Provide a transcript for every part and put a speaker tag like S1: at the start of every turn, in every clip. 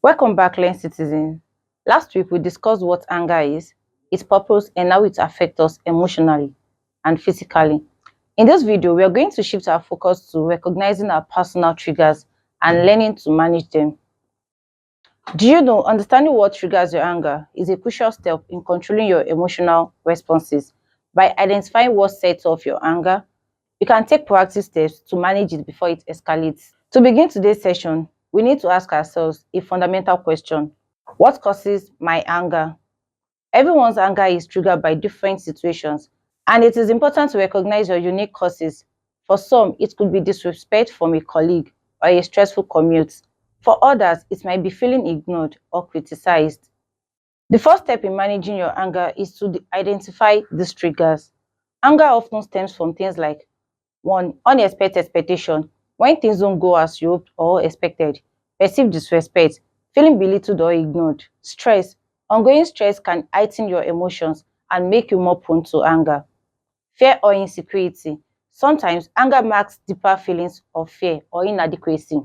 S1: Welcome back, Learn Citizen. Last week, we discussed what anger is, its purpose, and how it affects us emotionally and physically. In this video, we are going to shift our focus to recognizing our personal triggers and learning to manage them. Do you know understanding what triggers your anger is a crucial step in controlling your emotional responses? By identifying what sets off your anger, you can take proactive steps to manage it before it escalates. To begin today's session, we need to ask ourselves a fundamental question. What causes my anger? Everyone's anger is triggered by different situations, and it is important to recognize your unique causes. For some, it could be disrespect from a colleague or a stressful commute. For others, it might be feeling ignored or criticized. The first step in managing your anger is to identify these triggers. Anger often stems from things like 1. Unexpected expectation. When things don't go as you hoped or expected. Perceived disrespect. Feeling belittled or ignored. Stress. Ongoing stress can heighten your emotions and make you more prone to anger. Fear or insecurity. Sometimes anger marks deeper feelings of fear or inadequacy.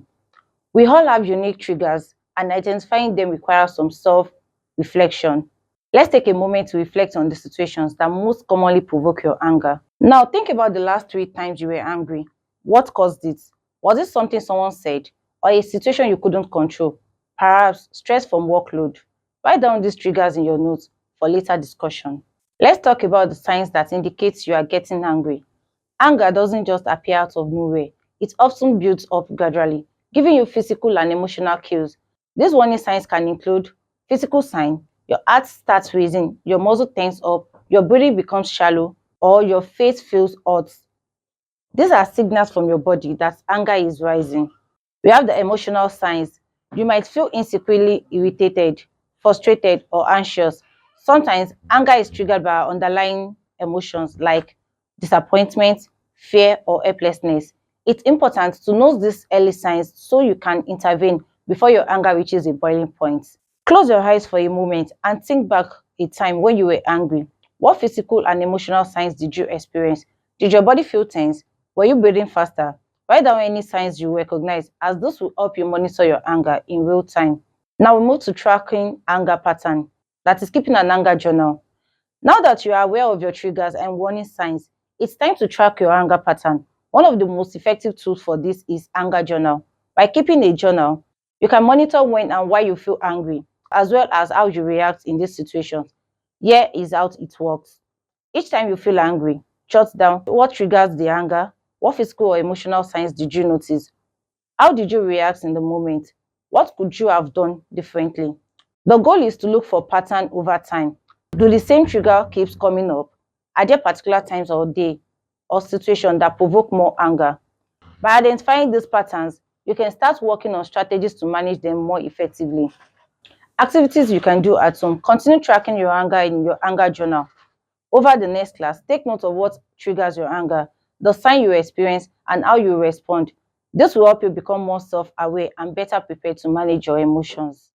S1: We all have unique triggers, and identifying them requires some self-reflection. Let's take a moment to reflect on the situations that most commonly provoke your anger. Now, think about the last 3 times you were angry. What caused it? Was it something someone said or a situation you couldn't control? Perhaps stress from workload. Write down these triggers in your notes for later discussion. Let's talk about the signs that indicate you are getting angry. Anger doesn't just appear out of nowhere. It often builds up gradually, giving you physical and emotional cues. These warning signs can include physical sign. Your heart starts racing, your muscle tense up, your breathing becomes shallow, or your face feels hot. These are signals from your body that anger is rising. We have the emotional signs. You might feel insecurely irritated, frustrated, or anxious. Sometimes anger is triggered by our underlying emotions like disappointment, fear, or helplessness. It's important to know these early signs so you can intervene before your anger reaches a boiling point. Close your eyes for a moment and think back a time when you were angry. What physical and emotional signs did you experience? Did your body feel tense? Were you breathing faster? Write down any signs you recognize, as those will help you monitor your anger in real time. Now we move to tracking anger pattern, that is keeping an anger journal. Now that you are aware of your triggers and warning signs, it's time to track your anger pattern. One of the most effective tools for this is anger journal. By keeping a journal, you can monitor when and why you feel angry, as well as how you react in these situations. Here is how it works. Each time you feel angry, jot down what triggers the anger, what physical or emotional signs did you notice, how did you react in the moment, what could you have done differently. The goal is to look for pattern over time. Do the same trigger keeps coming up? Are there particular times or day or situation that provoke more anger? By identifying these patterns, you can start working on strategies to manage them more effectively. Activities you can do at home. Continue tracking your anger in your anger journal. Over the next class, take note of what triggers your anger, the sign you experience, and how you respond. This will help you become more self-aware and better prepared to manage your emotions.